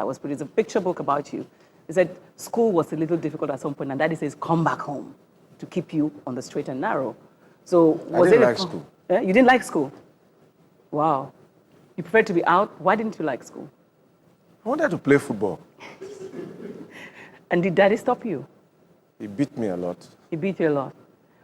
that was produced, a picture book about you. He said school was a little difficult at some point, and Daddy says, come back home to keep you on the straight and narrow. So was I didn't like school. You didn't like school? Wow. You preferred to be out? Why didn't you like school? I wanted to play football. And did Daddy stop you? He beat me a lot. He beat you a lot.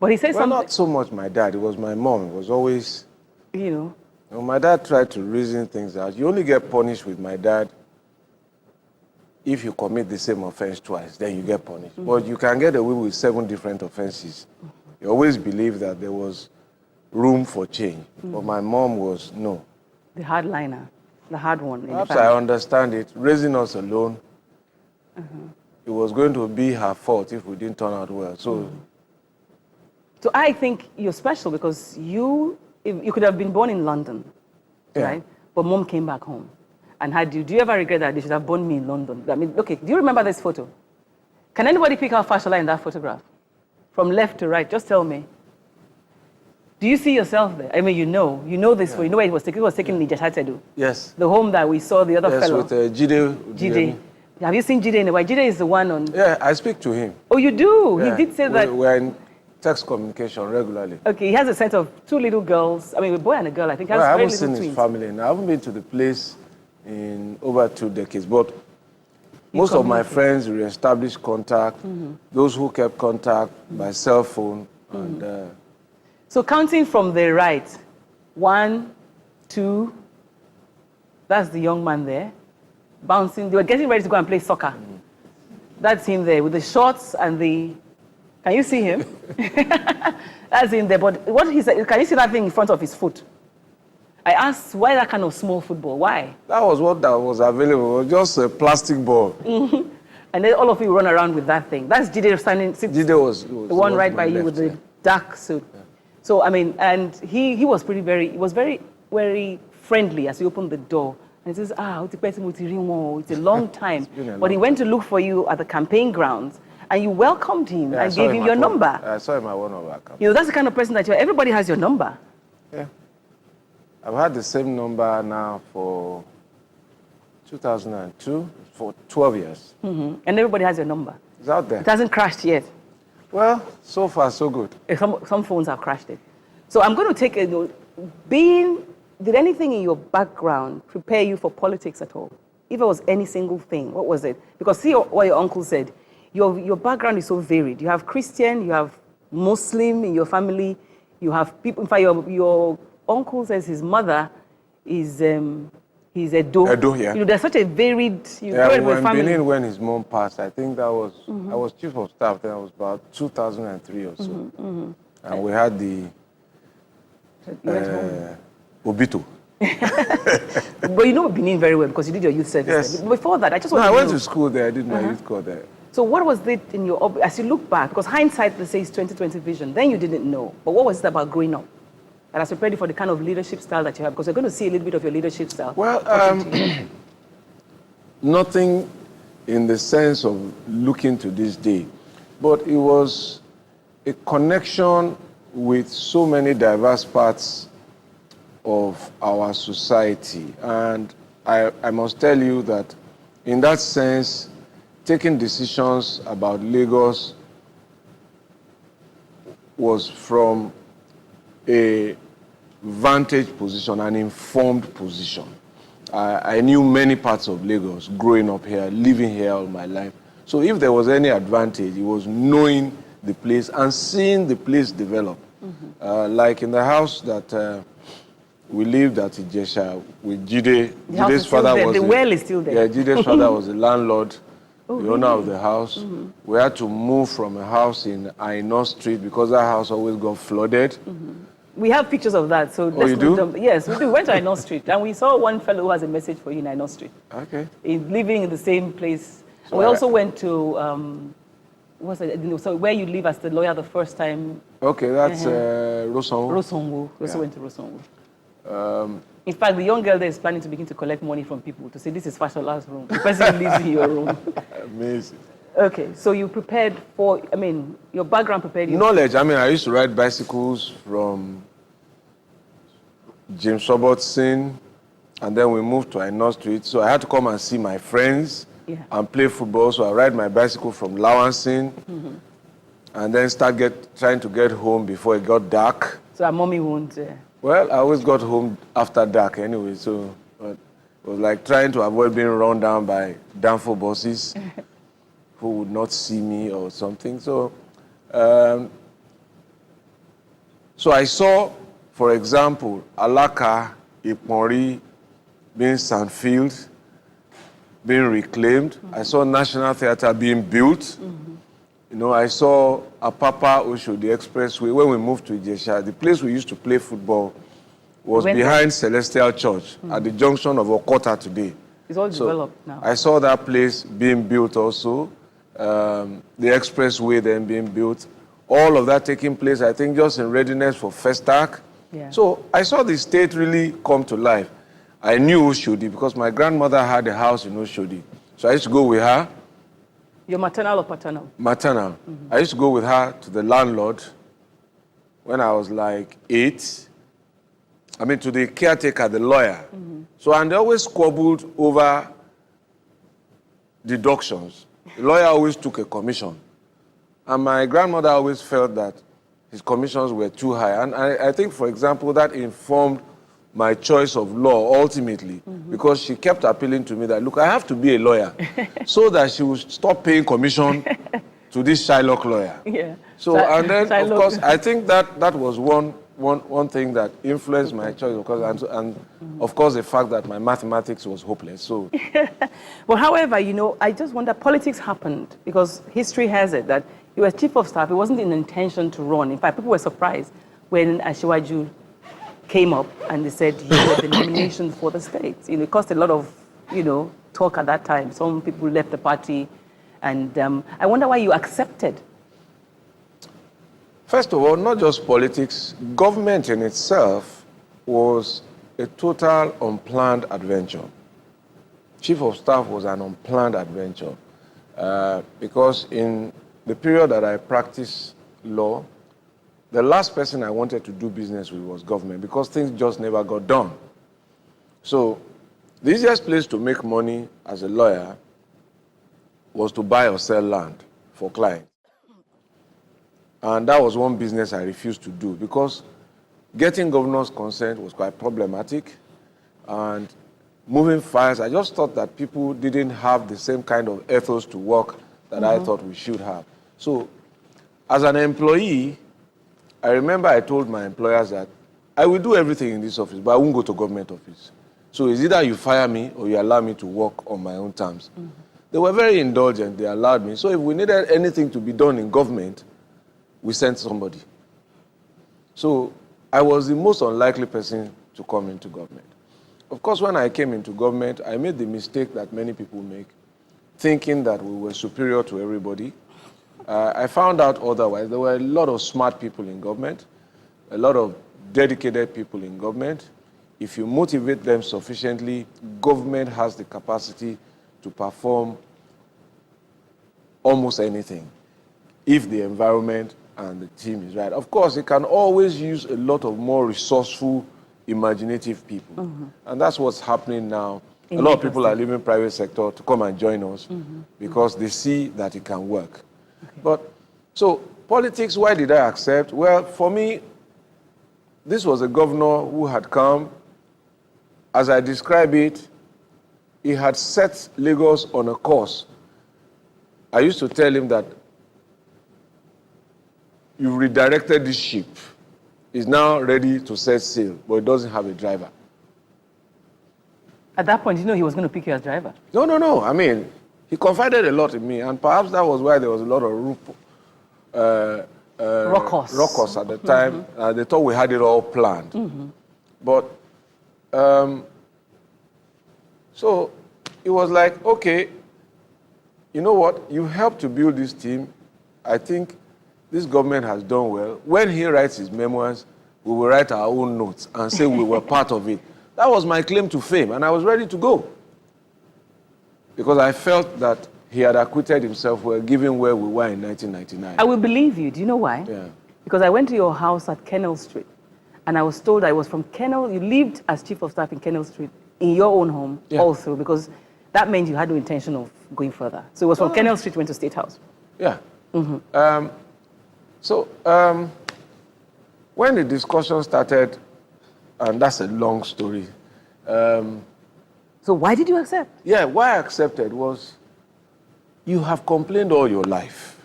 But he said Well, something... not so much my dad. It was my mom. It was always... You know. My dad tried to reason things out. You only get punished with my dad if you commit the same offense twice, then you get punished. But you can get away with 7 different offenses. You always believe that there was room for change. But my mom was, no. The hardliner, the hard one. Perhaps I understand it. Raising us alone, it was going to be her fault if we didn't turn out well. So I think you're special because you could have been born in London, right? But mom came back home. And do you ever regret that they should have born me in London? I mean, okay, do you remember this photo? Can anybody pick out Fashola in that photograph? From left to right, just tell me. Do you see yourself there? I mean, you know this photo. You know where it was taken? It was taken in Ijeshatedu. Yes. The home that we saw the other fellow. Yes, with Jide. Jide. Have you seen Jide in a while? Jide is the one on... Yeah, I speak to him. Oh, you do? Yeah. He did say that... We're in text communication regularly. Okay, he has a set of 2 little girls. I mean, a boy and a girl, I think. Well, I haven't seen his family, and I haven't been to the place in over 2 decades. But most of my friends re-established contact. Those who kept contact by cell phone. And, so counting from the right, 1, 2, that's the young man there, bouncing. They were getting ready to go and play soccer. That's him there with the shorts and the... Can you see him? That's him there. But what he said, can you see that thing in front of his foot? I asked, why that kind of small football? Why? That was what that was available. It was just a plastic ball. And then all of you run around with that thing. That's Jide standing. Jide was the one right by you with the dark suit. Yeah. So, I mean, and he was very, very friendly as he opened the door. And he says, it's a long time. But he went to look for you at the campaign grounds. And you welcomed him and gave him your number. I saw him at one of our campaigns. You know, that's the kind of person that everybody has your number. Yeah. I've had the same number now for 2002, for 12 years. And everybody has your number. It's out there. It hasn't crashed yet. Well, so far, so good. Some phones have crashed it. So I'm going to take did anything in your background prepare you for politics at all? If it was any single thing, what was it? Because see what your uncle said. Your background is so varied. You have Christian, you have Muslim in your family, you have people. In fact, your uncle says his mother is he's Edo. Edo, yeah. You know, there's such a varied. When Benin, when his mom passed, I think that was I was chief of staff. Then I was about 2003 or so, and we had the Obito. But you know Benin very well because you did your youth service. Yes. Before that, I went to school there. I did my youth corps there. So what was it in your, as you look back, because hindsight, they say, is 20/20 vision, then you didn't know. But what was it about growing up that has prepared you for the kind of leadership style that you have? Because you're going to see a little bit of your leadership style. Well, nothing in the sense of looking to this day, but it was a connection with so many diverse parts of our society. And I must tell you that in that sense, taking decisions about Lagos was from a vantage position, an informed position. I knew many parts of Lagos growing up here, living here all my life. So if there was any advantage, it was knowing the place and seeing the place develop. Like in the house that we lived at Ijesha with Jide. Jide's father was the well is still there. Yeah, Jide's father was the landlord. The owner of the house. We had to move from a house in Aino Street because that house always got flooded. We have pictures of that. So you do? Yes, we do. We went to Aino Street and we saw one fellow who has a message for you in Aino Street. Okay. He's living in the same place. So we also went to, so where you live as the lawyer the first time. Okay, that's Rosongo. Rosongo. We also went to Rosongo. In fact, the young girl there is planning to begin to collect money from people to say, this is Fashola's room. The person lives in your room. Amazing. Okay, so you prepared for, your background prepared you. Knowledge. I used to ride bicycles from James Robertson And then we moved to Aino Street. So I had to come and see my friends and play football. So I ride my bicycle from Lawansin and then trying to get home before it got dark. So our mommy won't... Well, I always got home after dark anyway. So it was like trying to avoid being run down by Danfo bosses who would not see me or something. So, so I saw, for example, Alaka, Ipori being sandfilled, being reclaimed. I saw National Theatre being built. You know, I saw Apapa Osho, the expressway. When we moved to Ijesha, the place we used to play football was behind Celestial Church at the junction of Okota today. It's all developed now. I saw that place being built also, the expressway then being built. All of that taking place, I think, just in readiness for Festac. So I saw the state really come to life. I knew Oshodi because my grandmother had a house in Oshodi. So I used to go with her. Your maternal or paternal? Maternal. I used to go with her to the landlord when I was like 8. I mean, to the caretaker, the lawyer. So, and they always squabbled over deductions. The lawyer always took a commission. And my grandmother always felt that his commissions were too high. And I think, for example, that informed my choice of law ultimately, because she kept appealing to me that, look, I have to be a lawyer so that she would stop paying commission to this Shylock lawyer. So, and then, of course, I think that was one thing that influenced my choice, because, and of course, the fact that my mathematics was hopeless. So, well, however, you know, I just wonder, politics happened because history has it that you were chief of staff. It wasn't an intention to run. In fact, people were surprised when Asiwaju came up and they said you were the nomination for the state. You know, it caused a lot of, you know, talk at that time. Some people left the party, and I wonder why you accepted. First of all, not just politics, government in itself was a total unplanned adventure. Chief of Staff was an unplanned adventure because in the period that I practiced law, the last person I wanted to do business with was government because things just never got done. So the easiest place to make money as a lawyer was to buy or sell land for clients. And that was one business I refused to do because getting governor's consent was quite problematic. And moving files, I just thought that people didn't have the same kind of ethos to work that I thought we should have. So as an employee, I remember I told my employers that I will do everything in this office, but I won't go to government office. So it's either you fire me or you allow me to work on my own terms. They were very indulgent. They allowed me. So if we needed anything to be done in government, we sent somebody. So I was the most unlikely person to come into government. Of course, when I came into government, I made the mistake that many people make, thinking that we were superior to everybody. I found out otherwise. There were a lot of smart people in government, a lot of dedicated people in government. If you motivate them sufficiently, government has the capacity to perform almost anything if the environment and the team is right. Of course, it can always use a lot of more resourceful, imaginative people. And that's what's happening now. A lot of people are leaving private sector to come and join us because they see that it can work. But, so, politics, why did I accept? Well, for me, this was a governor who had come. As I describe it, he had set Lagos on a course. I used to tell him that you redirected this ship. It's now ready to set sail, but it doesn't have a driver. At that point, you know he was going to pick you as driver? No. I mean, he confided a lot in me, and perhaps that was why there was a lot of raucous at the time. They thought we had it all planned. But, so it was like, okay, you know what? You helped to build this team. I think this government has done well. When he writes his memoirs, we will write our own notes and say we were part of it. That was my claim to fame, and I was ready to go. Because I felt that he had acquitted himself well, given where we were in 1999. I will believe you. Do you know why? Yeah. Because I went to your house at Kennel Street, and I was told I was from Kennel. You lived as chief of staff in Kennel Street in your own home Yeah. all through, because that meant you had no intention of going further. So it was from Kennel Street went to State House. Yeah. When the discussion started, and that's a long story. So why did you accept? Yeah, why I accepted was, you have complained all your life.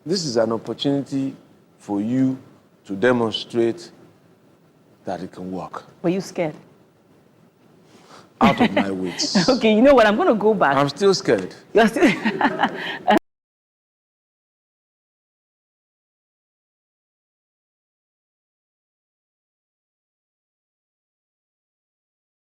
This is an opportunity for you to demonstrate that it can work. Were you scared? Out of my wits. Okay, you know what? I'm going to go back. I'm still scared. You're still...